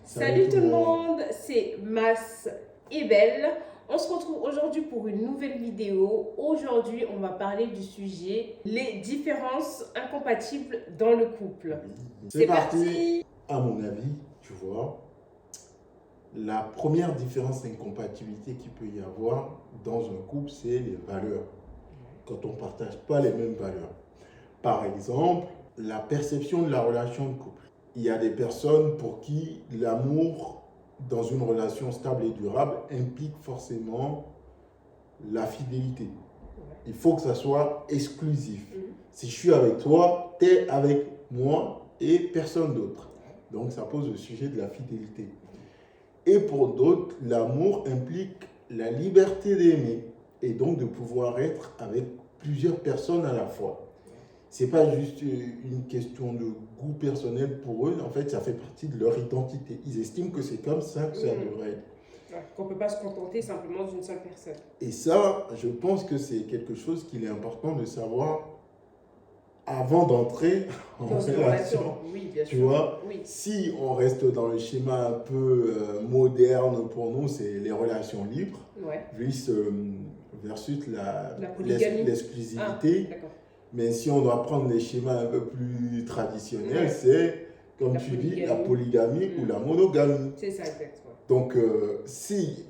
Salut tout le monde, c'est Mas et Belle. On se retrouve aujourd'hui pour une nouvelle vidéo. Aujourd'hui, on va parler du sujet les différences incompatibles dans le couple. C'est parti. À mon avis, tu vois, la première différence d'incompatibilité qu'il peut y avoir dans un couple, c'est les valeurs. Quand on ne partage pas les mêmes valeurs. Par exemple, la perception de la relation de couple. Il y a des personnes pour qui l'amour dans une relation stable et durable implique forcément la fidélité. Il faut que ça soit exclusif. Si je suis avec toi, tu es avec moi et personne d'autre. Donc ça pose le sujet de la fidélité. Et pour d'autres, l'amour implique la liberté d'aimer et donc de pouvoir être avec plusieurs personnes à la fois. C'est pas juste une question de goût personnel pour eux, en fait ça fait partie de leur identité. Ils estiment que c'est comme ça que ça devrait être. Ouais, qu'on ne peut pas se contenter simplement d'une seule personne. Et ça, je pense que c'est quelque chose qu'il est important de savoir avant d'entrer en relation. Oui, bien sûr. Tu vois, oui. Si on reste dans le schéma un peu moderne pour nous, c'est les relations libres, Ouais. versus polygamie. l'exclusivité. Ah, d'accord. Mais si on doit prendre les schémas un peu plus traditionnels, c'est, comme tu dis, la polygamie ou la monogamie. C'est ça, exactement. Donc, si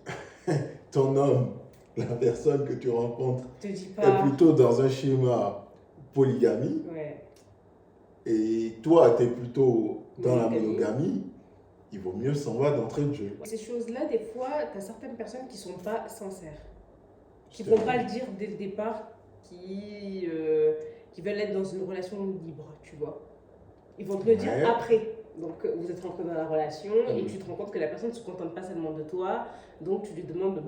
ton homme, la personne que tu rencontres, est plutôt dans un schéma polygamie, et toi, tu es plutôt dans la monogamie, il vaut mieux s'en va d'entrée de jeu. Ces choses-là, des fois, tu as certaines personnes qui ne sont pas sincères, qui ne vont pas le dire dès le départ, qui veulent être dans une relation libre, tu vois. Ils vont te le dire après. Donc, vous êtes rentré dans la relation et tu te rends compte que la personne ne se contente pas seulement de toi. Donc, tu lui demandes,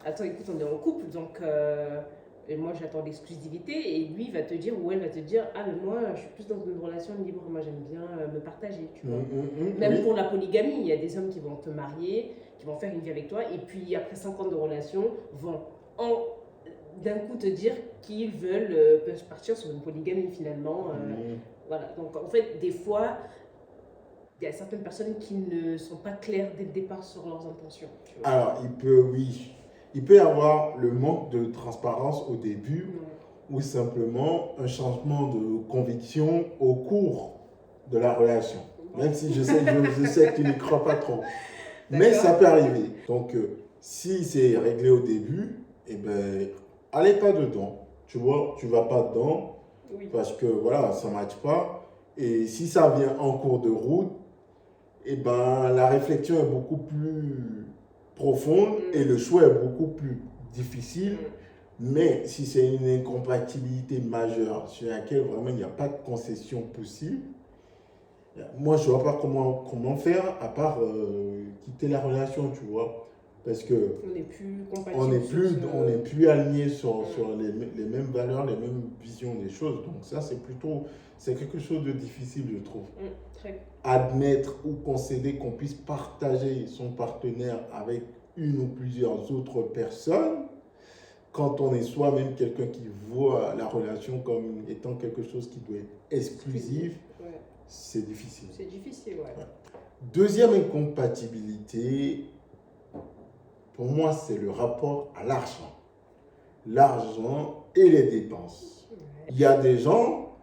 attends, écoute, on est en couple, donc et moi j'attends l'exclusivité. Et lui, il va te dire, ou elle va te dire, ah, mais moi, je suis plus dans une relation libre, moi j'aime bien me partager, tu vois. Même pour la polygamie, il y a des hommes qui vont te marier, qui vont faire une vie avec toi, et puis après 5 ans de relation, vont d'un coup te dire qu'ils peuvent partir sur une polygamie finalement. Voilà, donc en fait, des fois, il y a certaines personnes qui ne sont pas claires dès le départ sur leurs intentions. Tu vois. Alors, il peut y avoir le manque de transparence au début ou simplement un changement de conviction au cours de la relation. Même si je sais que tu n'y crois pas trop. Mais ça peut arriver. Donc, si c'est réglé au début, eh ben, allez pas dedans. Tu vois, tu vas pas dedans parce que voilà, ça ne matche pas. Et si ça vient en cours de route, eh ben, la réflexion est beaucoup plus profonde et le choix est beaucoup plus difficile. Mais si c'est une incompatibilité majeure sur laquelle vraiment il n'y a pas de concession possible, moi je ne vois pas comment faire à part quitter la relation, tu vois. Parce que on n'est plus aligné sur les mêmes valeurs, les mêmes visions des choses. Donc ça, c'est quelque chose de difficile, je trouve. Admettre ou concéder qu'on puisse partager son partenaire avec une ou plusieurs autres personnes, quand on est soi-même quelqu'un qui voit la relation comme étant quelque chose qui doit être exclusif, c'est difficile. C'est difficile, ouais. Deuxième incompatibilité, pour moi, c'est le rapport à l'argent. L'argent et les dépenses. Il y a des gens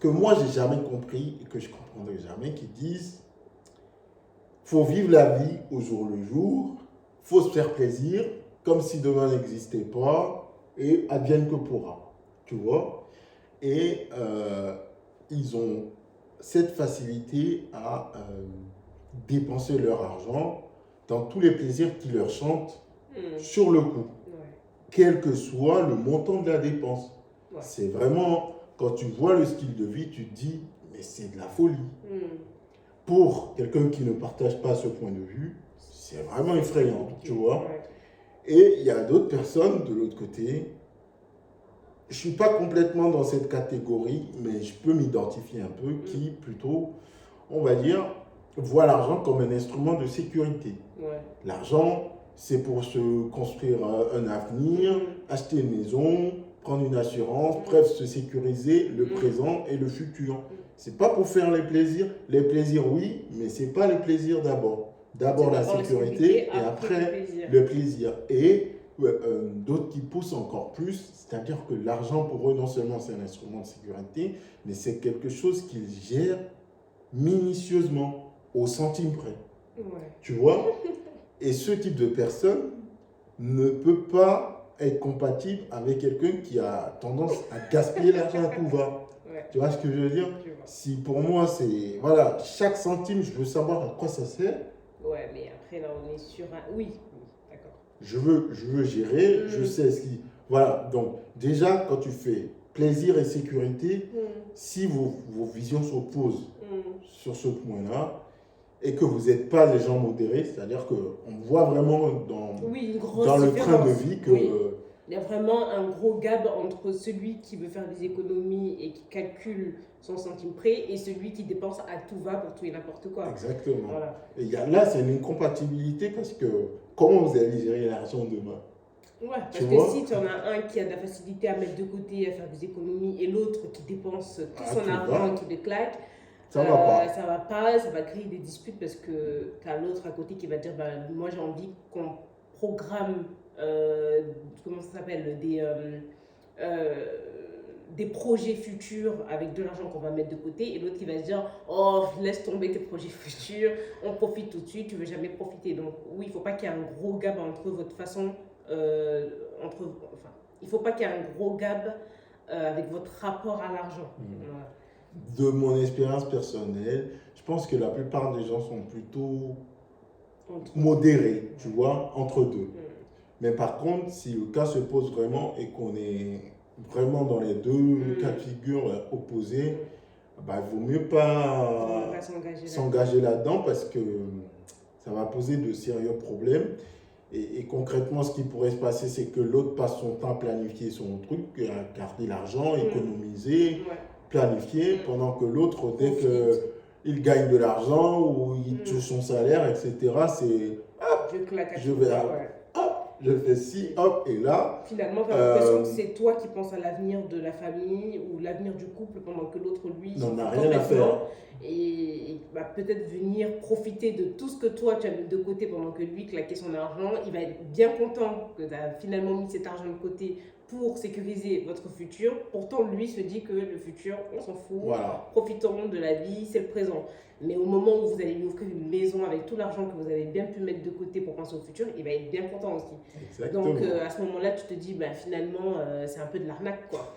que moi, j'ai jamais compris et que je comprendrai jamais qui disent faut vivre la vie au jour le jour, faut se faire plaisir, comme si demain n'existait pas, et advienne que pourra. Tu vois? Et ils ont cette facilité à dépenser leur argent dans tous les plaisirs qui leur chantent sur le coup, quel que soit le montant de la dépense. C'est vraiment, quand tu vois le style de vie, tu te dis, mais c'est de la folie. Pour quelqu'un qui ne partage pas ce point de vue, c'est vraiment effrayant, tu vois. Et il y a d'autres personnes de l'autre côté, je ne suis pas complètement dans cette catégorie, mais je peux m'identifier un peu, qui plutôt, on va dire, voit l'argent comme un instrument de sécurité. L'argent, c'est pour se construire un avenir, acheter une maison, prendre une assurance, bref, se sécuriser le présent et le futur. c'est pas pour faire les plaisirs. Les plaisirs, oui, mais c'est pas les plaisirs d'abord. D'abord la sécurité et après le plaisir. Et d'autres qui poussent encore plus, c'est-à-dire que l'argent pour eux, non seulement c'est un instrument de sécurité, mais c'est quelque chose qu'ils gèrent minutieusement, au centime près. Ouais. Tu vois? Et ce type de personne ne peut pas être compatible avec quelqu'un qui a tendance à gaspiller l'argent à tout va. Ouais. Tu vois ce que je veux dire? Je vois. Si pour moi, c'est. Voilà, chaque centime, je veux savoir à quoi ça sert. Ouais, mais après, là, on est sur un. Oui, d'accord. Je veux gérer, je sais ce qui. Voilà, donc déjà, quand tu fais plaisir et sécurité, si vos visions s'opposent sur ce point-là, et que vous n'êtes pas des gens modérés, c'est-à-dire qu'on voit vraiment une grosse dans le différence. train de vie que. Oui. Il y a vraiment un gros gap entre celui qui veut faire des économies et qui calcule son centime près et celui qui dépense à tout va pour tout et n'importe quoi. Exactement. Voilà. Et là, c'est une incompatibilité parce que comment vous allez gérer l'argent demain? Ouais, parce que si tu en as un qui a de la facilité à mettre de côté, à faire des économies, et l'autre qui dépense tout son argent, qui le claque, ça va créer des disputes parce que tu as l'autre à côté qui va dire moi j'ai envie qu'on programme comment ça s'appelle des projets futurs avec de l'argent qu'on va mettre de côté, et l'autre qui va se dire oh laisse tomber tes projets futurs, on profite tout de suite, tu veux jamais profiter. Donc oui, il faut pas qu'il y ait un gros gap entre votre façon il faut pas qu'il y ait un gros gap avec votre rapport à l'argent. Voilà. De mon expérience personnelle, je pense que la plupart des gens sont plutôt modérés, tu vois, entre deux. Mais par contre, si le cas se pose vraiment et qu'on est vraiment dans les deux cas de figure opposés, il vaut mieux pas s'engager là-dedans parce que ça va poser de sérieux problèmes. Et concrètement, ce qui pourrait se passer, c'est que l'autre passe son temps à planifier son truc, à garder l'argent, économiser, planifier, pendant que l'autre, dès qu'il gagne de l'argent ou il touche son salaire, etc., c'est je fais ci, hop, et là. Finalement, tu as l'impression que c'est toi qui penses à l'avenir de la famille ou l'avenir du couple, pendant que l'autre, lui, n'en a rien à faire. Et va peut-être venir profiter de tout ce que toi tu as mis de côté pendant que lui claquait son argent. Il va être bien content que tu as finalement mis cet argent de côté pour sécuriser votre futur. Pourtant, lui se dit que le futur, on s'en fout. Voilà. Profitons de la vie, c'est le présent. Mais au moment où vous allez lui offrir une maison avec tout l'argent que vous avez bien pu mettre de côté pour penser au futur, il va être bien content aussi. Exactement. Donc à ce moment-là, tu te dis, finalement, c'est un peu de l'arnaque, quoi.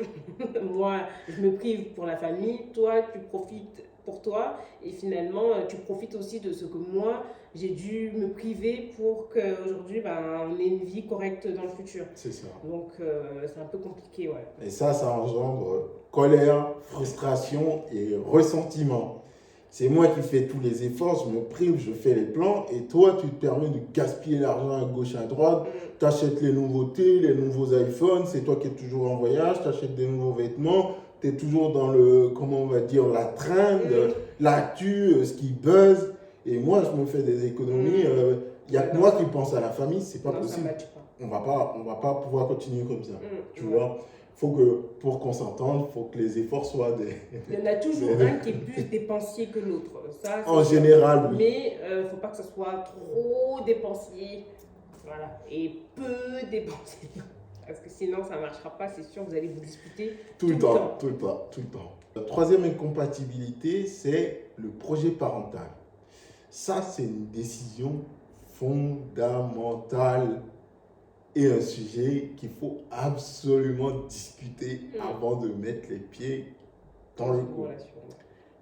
Moi, je me prive pour la famille, toi, tu profites pour toi, et finalement, tu profites aussi de ce que moi, j'ai dû me priver pour qu'aujourd'hui, on ait une vie correcte dans le futur. C'est ça. Donc, c'est un peu compliqué, ouais. Et ça engendre colère, frustration et ressentiment. C'est moi qui fais tous les efforts, je me prive, je fais les plans, et toi, tu te permets de gaspiller l'argent à gauche, à droite, tu achètes les nouveautés, les nouveaux iPhones, c'est toi qui es toujours en voyage, tu achètes des nouveaux vêtements, tu es toujours dans la trend, l'actu, ce qui buzz, et moi, je me fais des économies, il n'y a que moi qui pense à la famille, c'est pas possible. On va pas pouvoir continuer comme ça, tu vois. Faut que, pour qu'on s'entende, il faut que les efforts soient des... Il y en a toujours un qui est plus dépensier que l'autre. Ça, en général, oui. Mais il ne faut pas que ce soit trop dépensier. Voilà. Et peu dépensier. Parce que sinon, ça ne marchera pas. C'est sûr, vous allez vous disputer tout le temps. La troisième incompatibilité, c'est le projet parental. Ça, c'est une décision fondamentale et un sujet qu'il faut absolument discuter avant de mettre les pieds dans les coups.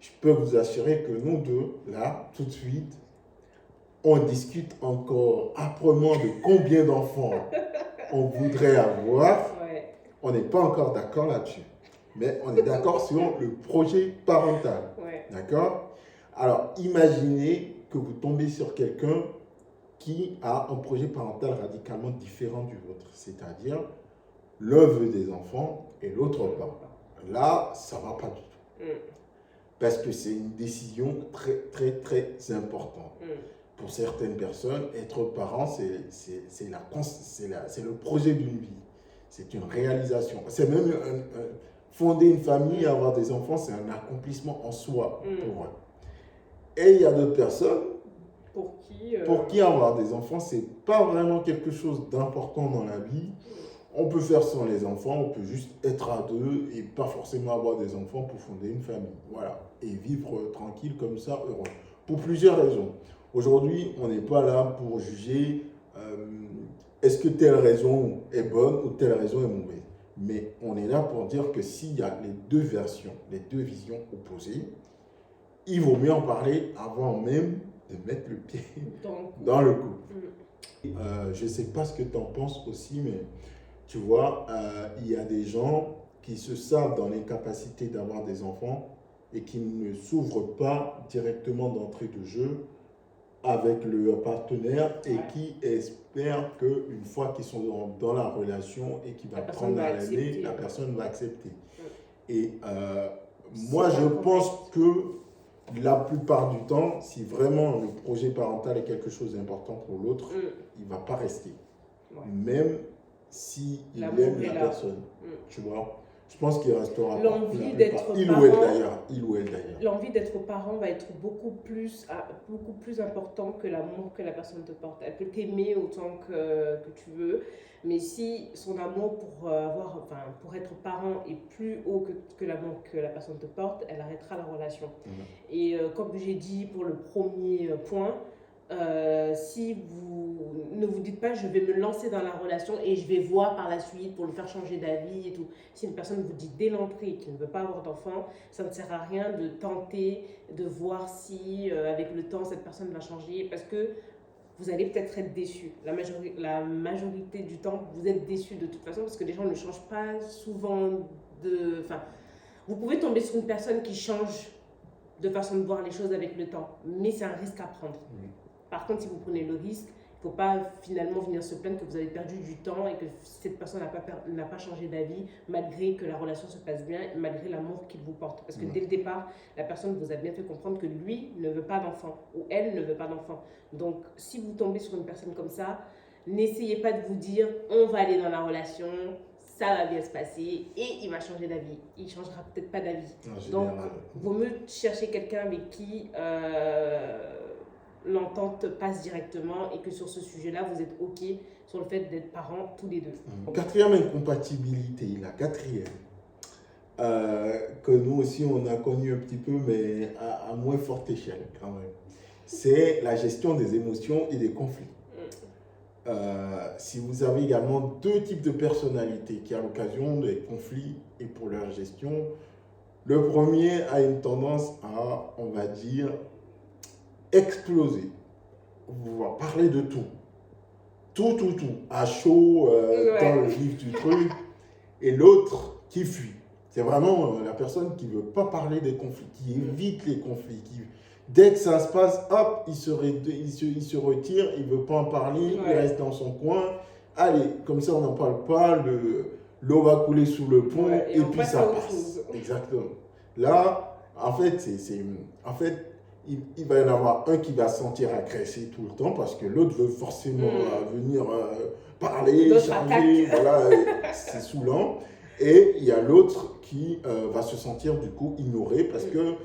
Je peux vous assurer que nous deux, là, tout de suite, on discute encore âprement de combien d'enfants on voudrait avoir. On n'est pas encore d'accord là-dessus. Mais on est d'accord sur le projet parental. D'accord? Alors, imaginez que vous tombez sur quelqu'un qui a un projet parental radicalement différent du vôtre. C'est-à-dire, l'un veut des enfants et l'autre pas. Là, ça ne va pas du tout. Parce que c'est une décision très, très, très importante. Pour certaines personnes, être parent, c'est le projet d'une vie. C'est une réalisation. C'est même fonder une famille, avoir des enfants, c'est un accomplissement en soi pour eux. Et il y a d'autres personnes pour qui avoir des enfants, c'est pas vraiment quelque chose d'important dans la vie. On peut faire sans les enfants, on peut juste être à deux et pas forcément avoir des enfants pour fonder une famille. Voilà. Et vivre tranquille comme ça, heureux. Pour plusieurs raisons. Aujourd'hui, on n'est pas là pour juger est-ce que telle raison est bonne ou telle raison est mauvaise. Mais on est là pour dire que s'il y a les deux versions, les deux visions opposées, il vaut mieux en parler avant même de mettre le pied dans le couple. Je ne sais pas ce que tu en penses aussi, mais tu vois, il y a des gens qui se savent dans l'incapacité d'avoir des enfants et qui ne s'ouvrent pas directement d'entrée de jeu avec leur partenaire et qui espèrent qu'une fois qu'ils sont dans la relation et qu'il va prendre à l'année, la personne va accepter. Et moi, je pense que la plupart du temps, si vraiment le projet parental est quelque chose d'important pour l'autre, il ne va pas rester. Même s'il aime la personne. Tu vois, je pense qu'il restera. L'envie d'être il parent, ou elle d'ailleurs. L'envie d'être parent va être beaucoup plus important que l'amour que la personne te porte. Elle peut t'aimer autant que tu veux, mais si son amour pour être parent est plus haut que l'amour que la personne te porte, elle arrêtera la relation. Et comme j'ai dit pour le premier point, si vous ne vous dites pas je vais me lancer dans la relation et je vais voir par la suite pour le faire changer d'avis et tout, si une personne vous dit dès l'entrée qu'il ne veut pas avoir d'enfant, ça ne sert à rien de tenter de voir si avec le temps cette personne va changer, parce que vous allez peut-être être déçu. La majorité du temps vous êtes déçu de toute façon, parce que les gens ne changent pas souvent vous pouvez tomber sur une personne qui change de façon de voir les choses avec le temps, mais c'est un risque à prendre. Par contre, si vous prenez le risque, il ne faut pas finalement venir se plaindre que vous avez perdu du temps et que cette personne n'a pas changé d'avis malgré que la relation se passe bien, malgré l'amour qu'il vous porte. Parce que dès le départ, la personne vous a bien fait comprendre que lui ne veut pas d'enfant ou elle ne veut pas d'enfant. Donc, si vous tombez sur une personne comme ça, n'essayez pas de vous dire on va aller dans la relation, ça va bien se passer et il va changer d'avis. Il ne changera peut-être pas d'avis. Donc, il vaut mieux chercher quelqu'un avec qui l'entente passe directement et que sur ce sujet-là, vous êtes OK sur le fait d'être parents tous les deux. Quatrième incompatibilité, la quatrième, que nous aussi on a connu un petit peu, mais à moins forte échelle quand même, c'est la gestion des émotions et des conflits. Si vous avez également deux types de personnalités qui, à l'occasion des conflits et pour leur gestion, le premier a une tendance à, on va dire, exploser. On va parler de tout, à chaud, dans le vif du truc, et l'autre qui fuit. C'est vraiment la personne qui ne veut pas parler des conflits, qui évite les conflits, dès que ça se passe, hop, il se retire, il ne veut pas en parler, il reste dans son coin. Allez, comme ça on n'en parle pas, l'eau va couler sous le pont et puis ça passe. Exactement. Là, en fait, il va y en avoir un qui va se sentir agressé tout le temps parce que l'autre veut forcément venir parler, charger, voilà, c'est saoulant. Et il y a l'autre qui va se sentir du coup ignoré parce que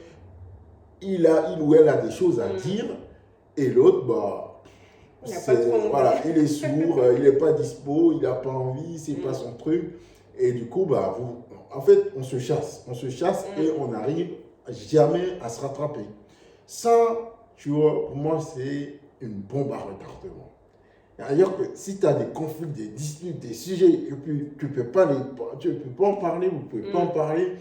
il ou elle a des choses à dire et l'autre, il est sourd, il n'est pas dispo, il n'a pas envie, c'est pas son truc. Et du coup, en fait, on se chasse et on n'arrive jamais à se rattraper. Ça, tu vois, pour moi, c'est une bombe à retardement. D'ailleurs, si tu as des conflits, des disputes, des sujets, tu ne peux pas en parler, vous ne pouvez pas en parler.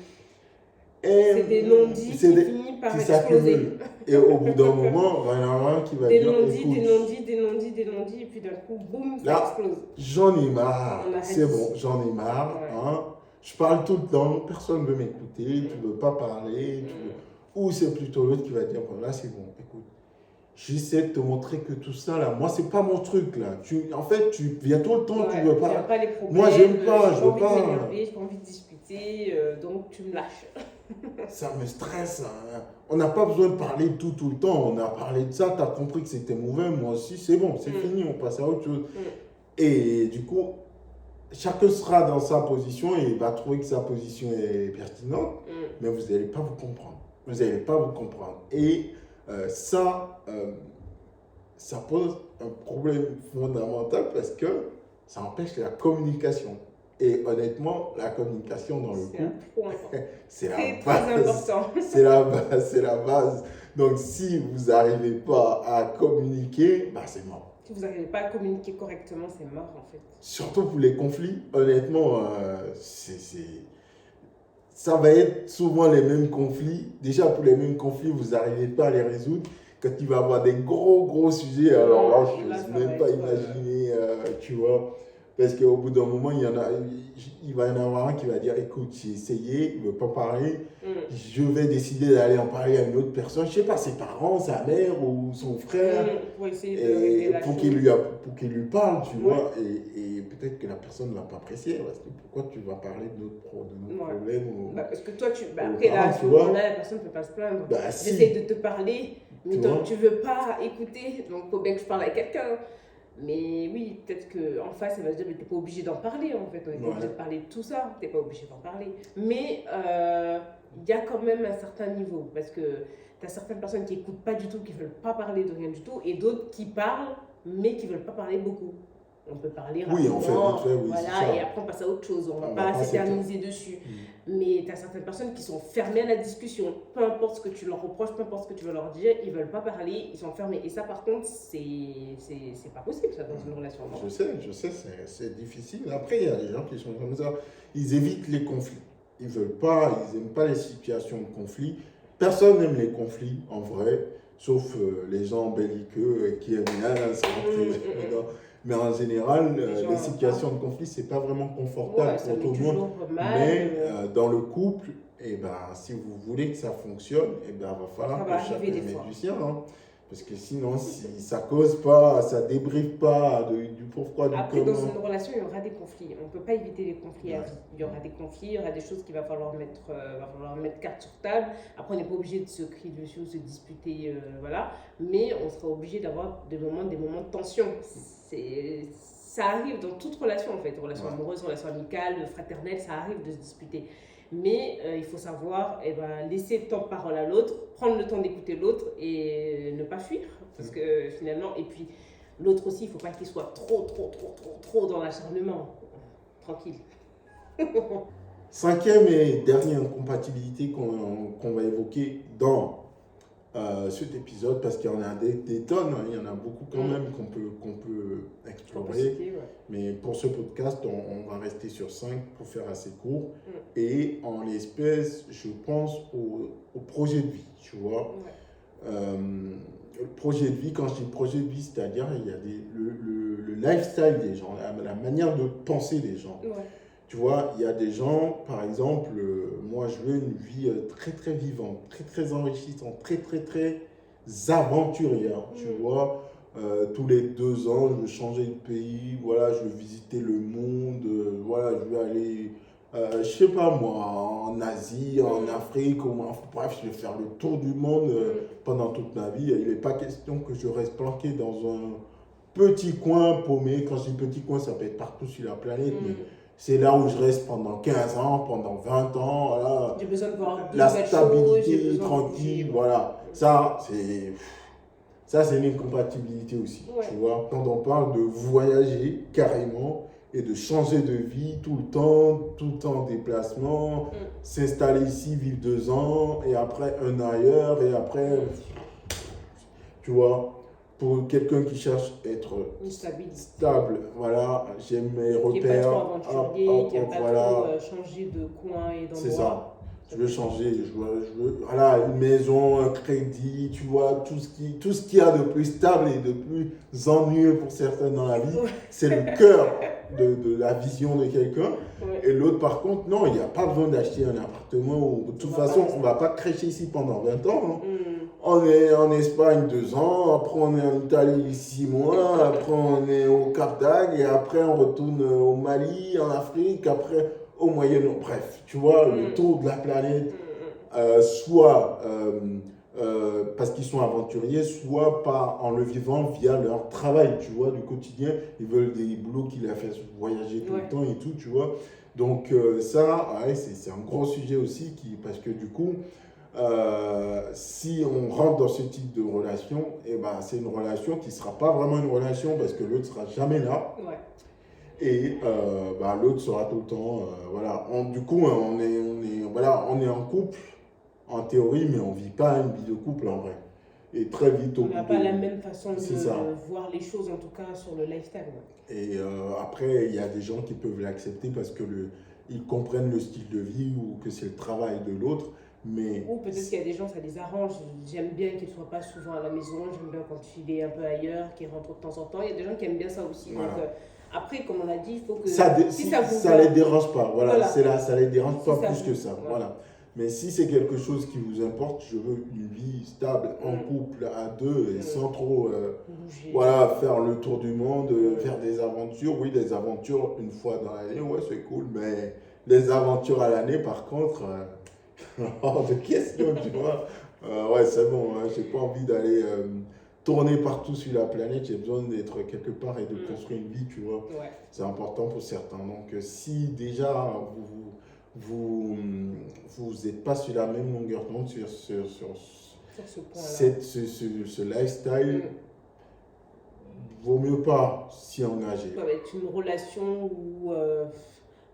C'est des non-dits qui finissent par exploser. Et au bout d'un moment, il y en a un qui va dire des non-dits, et puis d'un coup, boum, ça explose. J'en ai marre, c'est bon, j'en ai marre. Ouais. Hein. Je parle tout le temps, personne ne veut m'écouter, tu ne veux pas parler. Ou c'est plutôt l'autre qui va dire, là c'est bon, écoute, j'essaie de te montrer que tout ça, là, moi, c'est pas mon truc, là. En fait, tu viens tout le temps, tu veux pas. Pas les problèmes, moi, j'aime pas, je veux pas. J'ai pas envie de discuter, donc tu me lâches. Ça me stresse. Hein. On n'a pas besoin de parler tout le temps. On a parlé de ça, tu as compris que c'était mauvais, moi aussi, c'est bon, c'est fini, on passe à autre chose. Et du coup, chacun sera dans sa position et il va trouver que sa position est pertinente, mais vous n'allez pas vous comprendre. Vous n'allez pas vous comprendre. Et ça pose un problème fondamental parce que ça empêche la communication. Et honnêtement, la communication dans le couple, c'est la base. C'est la base, c'est la base. Donc, si vous n'arrivez pas à communiquer, bah, c'est mort. Si vous n'arrivez pas à communiquer correctement, c'est mort en fait. Surtout pour les conflits, honnêtement, ça va être souvent les mêmes conflits. Déjà, pour les mêmes conflits, vous n'arrivez pas à les résoudre. Quand il va y avoir des gros sujets, alors là, je n'ose même pas imaginer, tu vois. Parce qu'au bout d'un moment, il va y en avoir un qui va dire, écoute, j'ai essayé, il ne veut pas parler, je vais décider d'aller en parler à une autre personne, je ne sais pas, ses parents, sa mère ou son frère, pour essayer de régler la pour qu'il lui parle, tu vois. Et peut-être que la personne ne va pas apprécier, parce que pourquoi tu vas parler de notre problème parce que toi, après, là, à ce moment-là, la personne ne peut pas se plaindre. J'essaie de te parler, mais tu ne veux pas écouter, donc il faut bien que je parle à quelqu'un. Mais oui, peut-être qu'en face, elle va se dire, mais tu n'es pas obligé d'en parler en fait. On n'est pas obligé de parler de tout ça, tu n'es pas obligé d'en parler. Mais il y a quand même un certain niveau, parce que tu as certaines personnes qui n'écoutent pas du tout, qui ne veulent pas parler de rien du tout, et d'autres qui parlent, mais qui ne veulent pas parler beaucoup. On peut parler rapidement, voilà, et après on passe à autre chose, on ne va pas s'éterniser dessus. Mais tu as certaines personnes qui sont fermées à la discussion, peu importe ce que tu leur reproches, peu importe ce que tu veux leur dire, ils ne veulent pas parler, ils sont fermés. Et ça par contre, c'est pas possible ça dans une relation. Je sais, c'est difficile. Après, il y a des gens qui sont comme ça, ils évitent les conflits. Ils n'aiment pas les situations de conflit. Personne n'aime les conflits en vrai, sauf les gens belliqueux qui aiment bien s'entrer. Mais en général, les situations de conflit, ce n'est pas vraiment confortable pour tout le monde. Mais dans le couple, si vous voulez que ça fonctionne, il va falloir que chacun mette du sien. Hein. Parce que sinon, si ça cause pas, ça débriefe pas du pourquoi, du comment. Après, dans une relation, il y aura des conflits. On ne peut pas éviter les conflits à vie. Il y aura des conflits, il y aura des choses qu'il va falloir mettre carte sur table. Après, on n'est pas obligé de se crier dessus, se disputer, voilà. Mais on sera obligé d'avoir des moments de tension. Ça arrive dans toute relation, en fait. Relation amoureuse, relation amicale, fraternelle, ça arrive de se disputer. Mais il faut savoir laisser le temps de parole à l'autre, prendre le temps d'écouter l'autre et ne pas fuir. Parce que finalement, et puis l'autre aussi, il ne faut pas qu'il soit trop dans l'acharnement. Tranquille. Cinquième et dernière incompatibilité qu'on va évoquer dans cet épisode, parce qu'il y en a des tonnes, hein, il y en a beaucoup quand même qu'on peut explorer. Mais pour ce podcast, on va rester sur 5 pour faire assez court. Et en l'espèce, je pense au projet de vie, tu vois. Le projet de vie, quand je dis projet de vie, c'est-à-dire il y a le lifestyle des gens, la manière de penser des gens. Tu vois, il y a des gens, par exemple, moi je veux une vie très vivante, très enrichissante, très aventurière, tu vois. Tous les 2 ans, je veux changer de pays, voilà, je veux visiter le monde, voilà, je veux aller, je sais pas moi, en Asie, en Afrique, bref, je vais faire le tour du monde pendant toute ma vie. Il n'est pas question que je reste planqué dans un petit coin paumé. Quand je dis petit coin, ça peut être partout sur la planète, mais c'est là où je reste pendant 15 ans, pendant 20 ans, voilà. J'ai besoin de voir la stabilité, tranquille, voilà. Ça, c'est une incompatibilité aussi, tu vois. Quand on parle de voyager carrément et de changer de vie tout le temps en déplacement, s'installer ici, vivre 2 ans, et après un ailleurs, et après, tu vois. Pour quelqu'un qui cherche à être stable, voilà, j'aime mes repères. Qui n'est pas trop aventurier, qui n'a pas trop changer de coin et d'endroit. C'est ça. Je veux changer, je veux voilà, une maison, un crédit, tu vois, tout ce qu'il y a de plus stable et de plus ennuyeux pour certains dans la vie, c'est le cœur de la vision de quelqu'un. Et l'autre, par contre, non, il n'y a pas besoin d'acheter un appartement. De toute façon, on ne va pas crêcher ici pendant 20 ans. Hein. On est en Espagne 2 ans, après on est en Italie 6 mois, après on est au Cap d'Agde, et après on retourne au Mali, en Afrique, après au Moyen-Orient. Bref, tu vois, le tour de la planète, soit parce qu'ils sont aventuriers, soit pas en le vivant via leur travail, tu vois, du quotidien. Ils veulent des boulots qui les fassent voyager tout le temps et tout, tu vois. Donc ça, ouais, c'est un gros sujet aussi, parce que du coup, si on rentre dans ce type de relation, eh ben, c'est une relation qui ne sera pas vraiment une relation parce que l'autre ne sera jamais là. Ouais. Et bah, l'autre sera tout le temps. Voilà. Du coup, voilà, on est en couple en théorie, mais on ne vit pas une vie de couple en vrai. Et très vite, on n'a pas la même façon de ça. voir les choses, en tout cas sur le lifestyle. Ouais. Et après, il y a des gens qui peuvent l'accepter parce que ils comprennent le style de vie ou que c'est le travail de l'autre. Mais ou peut-être qu'il y a des gens, ça les arrange. J'aime bien qu'il ne soit pas souvent à la maison, j'aime bien quand il est un peu ailleurs, qu'il rentre de temps en temps. Il y a des gens qui aiment bien ça aussi. Voilà. Donc, après, comme on a dit, il faut que ça les dérange pas. Voilà. Ça les dérange pas plus que ça. Voilà. Mais si c'est quelque chose qui vous importe, je veux une vie stable, en couple, à deux, et sans trop voilà, faire le tour du monde, faire des aventures. Oui, des aventures une fois dans l'année, ouais, c'est cool, mais les aventures à l'année, par contre, hors de question, tu vois. Ouais, c'est bon, hein, j'ai pas envie d'aller tourner partout sur la planète, j'ai besoin d'être quelque part et de construire une vie, tu vois. Ouais. C'est important pour certains. Donc, si déjà vous n'êtes pas sur la même longueur d'onde sur ce lifestyle, vaut mieux pas s'y engager. Ça va être une relation où,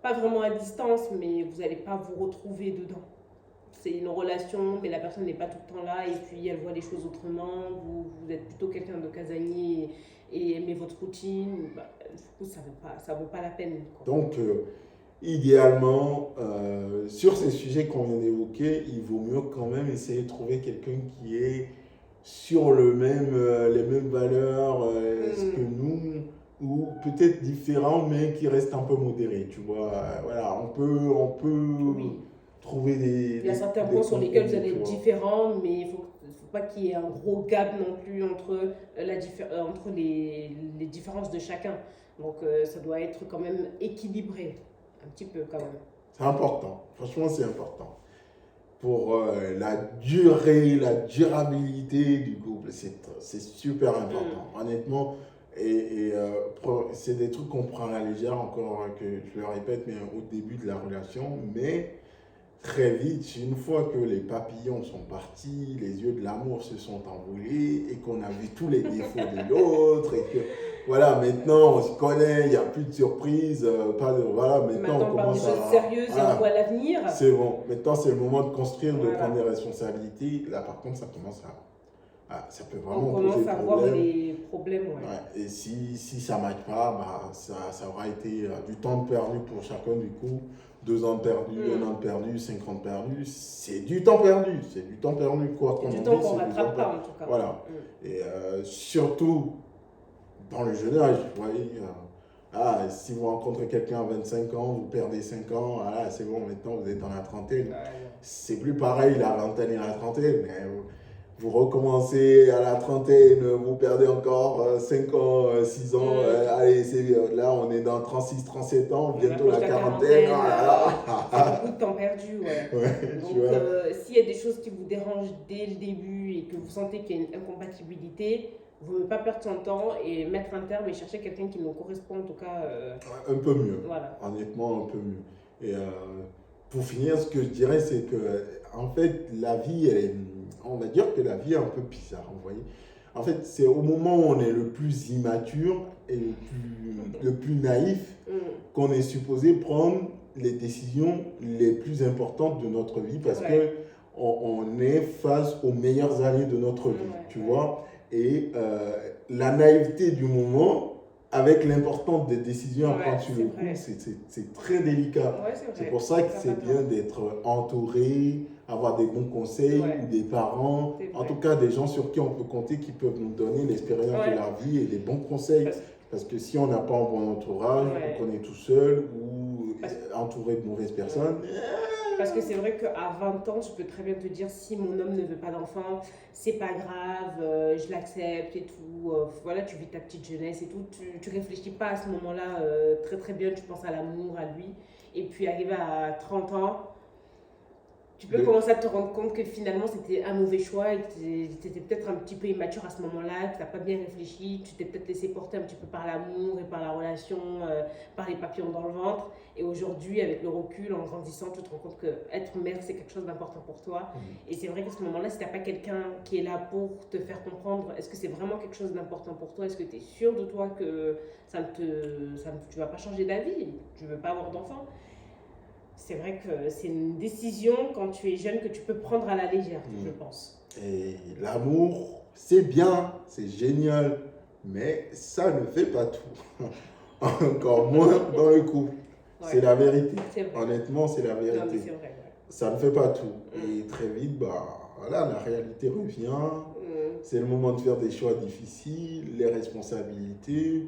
pas vraiment à distance, mais vous n'allez pas vous retrouver dedans. C'est une relation, mais la personne n'est pas tout le temps là et puis elle voit les choses autrement. Vous êtes plutôt quelqu'un de casanier et aimez votre routine. Bah, du coup, ça vaut pas la peine. Quoi. Donc, idéalement, sur ces sujets qu'on vient d'évoquer, il vaut mieux quand même essayer de trouver quelqu'un qui est sur les mêmes valeurs que nous, ou peut-être différent, mais qui reste un peu modéré, tu vois. Voilà, on peut trouver des... Il y a certains points sur lesquels vous allez être différents, mais il ne faut pas qu'il y ait un gros gap non plus entre les différences de chacun. Donc ça doit être quand même équilibré, un petit peu quand même. C'est important, franchement c'est important. Pour la durée, la durabilité du couple, c'est super important, honnêtement. Et c'est des trucs qu'on prend à la légère, encore que je le répète, mais au début de la relation. Mais très vite, une fois que les papillons sont partis, les yeux de l'amour se sont envolés et qu'on a vu tous les défauts de l'autre et que voilà, maintenant on se connaît, il n'y a plus de surprise, voilà, maintenant on commence à... Maintenant, sérieuses et on voit l'avenir. C'est bon, maintenant c'est le moment de construire, de prendre des responsabilités. Là par contre, ça commence ça peut vraiment on commence à avoir des problèmes. Ouais. Et si ça ne marche pas, ça aura été du temps perdu pour chacun du coup. 2 ans perdus, 1 an perdu, 5 ans perdus, c'est du temps perdu. C'est du temps perdu, quoi. C'est du temps qu'on ne rattrape pas, en tout cas. Voilà. Et surtout, dans le jeune âge, vous voyez, si vous rencontrez quelqu'un à 25 ans, vous perdez 5 ans, voilà, c'est bon, maintenant vous êtes dans la trentaine. C'est plus pareil, la vingtaine et la trentaine, mais vous recommencez à la trentaine, vous perdez encore 5 ans, 6 ans, allez, là on est dans 36, 37 ans, bientôt la quarantaine. C'est beaucoup de temps perdu, Donc s'il y a des choses qui vous dérangent dès le début et que vous sentez qu'il y a une incompatibilité, vous ne pouvez pas perdre son temps et mettre un terme et chercher quelqu'un qui nous correspond en tout cas. Un peu mieux, voilà. Honnêtement un peu mieux. Et pour finir, ce que je dirais, c'est que en fait la vie, on va dire que la vie est un peu bizarre, vous voyez. En fait, c'est au moment où on est le plus immature et le plus naïf qu'on est supposé prendre les décisions les plus importantes de notre vie parce que on est face aux meilleures années de notre vie, tu vois. Et la naïveté du moment avec l'importance des décisions à prendre sur le coup, c'est très délicat. C'est pour ça que c'est bien d'être entouré, avoir des bons conseils ou des parents, en tout cas des gens sur qui on peut compter, qui peuvent nous donner l'expérience de la vie et des bons conseils. Parce que si on n'a pas un bon entourage, qu'on est tout seul ou entouré de mauvaises personnes... Parce que c'est vrai qu'à 20 ans, je peux très bien te dire si mon homme ne veut pas d'enfant, c'est pas grave, je l'accepte et tout. Voilà, tu vis ta petite jeunesse et tout. Tu réfléchis pas à ce moment-là très très bien, tu penses à l'amour, à lui. Et puis arrivé à 30 ans, Tu peux commencer à te rendre compte que finalement c'était un mauvais choix et que tu étais peut-être un petit peu immature à ce moment-là, que tu n'as pas bien réfléchi, tu t'es peut-être laissé porter un petit peu par l'amour et par la relation, par les papillons dans le ventre. Et aujourd'hui, avec le recul, en grandissant, tu te rends compte que être mère, c'est quelque chose d'important pour toi. Et c'est vrai qu'à ce moment-là, si tu n'as pas quelqu'un qui est là pour te faire comprendre, est-ce que c'est vraiment quelque chose d'important pour toi? Est-ce que tu es sûr de toi que tu ne vas pas changer d'avis? Tu ne veux pas avoir d'enfant? C'est vrai que c'est une décision quand tu es jeune que tu peux prendre à la légère, je pense. Et l'amour, c'est bien, c'est génial, mais ça ne fait pas tout. Encore moins dans le couple. Ouais. C'est la vérité. Honnêtement, c'est la vérité. Non, mais c'est vrai, ouais. Ça ne fait pas tout. Et très vite, voilà, la réalité revient. C'est le moment de faire des choix difficiles, les responsabilités.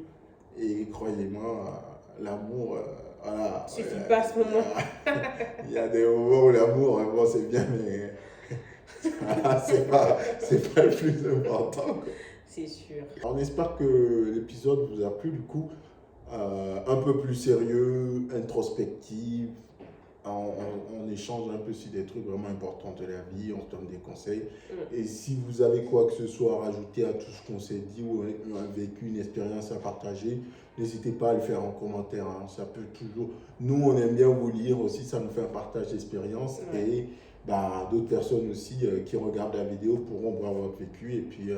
Et croyez-moi, l'amour... voilà, il suffit pas à ce moment. Il y a des moments où l'amour, bon, c'est bien, mais c'est pas le plus important. C'est sûr. On espère que l'épisode vous a plu, du coup, un peu plus sérieux, introspectif. On échange un peu sur des trucs vraiment importants de la vie, on se donne des conseils. Et si vous avez quoi que ce soit à rajouter à tout ce qu'on s'est dit ou un vécu, une expérience à partager, n'hésitez pas à le faire en commentaire. Hein. Ça peut toujours... Nous, on aime bien vous lire aussi, ça nous fait un partage d'expérience. Et d'autres personnes aussi qui regardent la vidéo pourront voir votre vécu et puis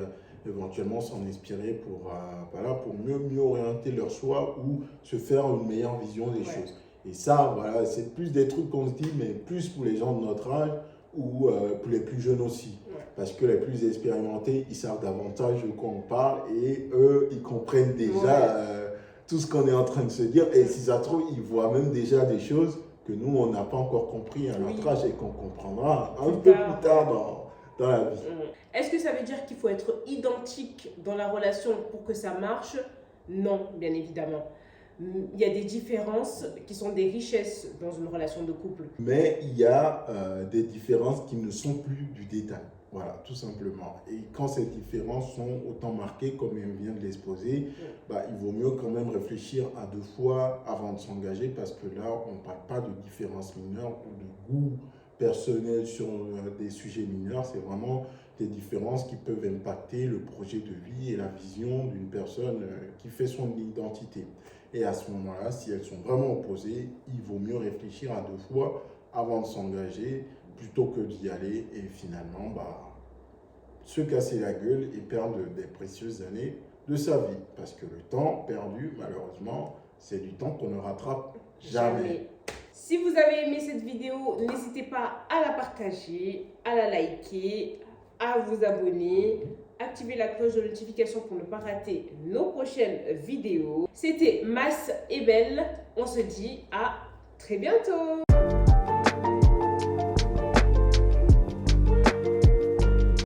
éventuellement s'en inspirer pour mieux orienter leur choix ou se faire une meilleure vision des choses. Et ça, voilà, c'est plus des trucs qu'on se dit, mais plus pour les gens de notre âge ou pour les plus jeunes aussi. Parce que les plus expérimentés, ils savent davantage de quoi on parle et eux, ils comprennent déjà tout ce qu'on est en train de se dire. Et si ça se trouve, ils voient même déjà des choses que nous, on n'a pas encore compris à notre âge et qu'on comprendra un peu plus tard dans la vie. Est-ce que ça veut dire qu'il faut être identique dans la relation pour que ça marche? Non, bien évidemment. Il y a des différences qui sont des richesses dans une relation de couple. Mais il y a des différences qui ne sont plus du détail. Voilà, tout simplement. Et quand ces différences sont autant marquées, comme il vient de l'exposer, il vaut mieux quand même réfléchir à 2 fois avant de s'engager parce que là, on ne parle pas de différences mineures ou de goût personnel sur des sujets mineurs. C'est vraiment des différences qui peuvent impacter le projet de vie et la vision d'une personne qui fait son identité. Et à ce moment-là, si elles sont vraiment opposées, il vaut mieux réfléchir à 2 fois avant de s'engager plutôt que d'y aller et finalement se casser la gueule et perdre des précieuses années de sa vie. Parce que le temps perdu, malheureusement, c'est du temps qu'on ne rattrape jamais. Si vous avez aimé cette vidéo, n'hésitez pas à la partager, à la liker, à vous abonner. Activez la cloche de notification pour ne pas rater nos prochaines vidéos. C'était Mas et Belle. On se dit à très bientôt.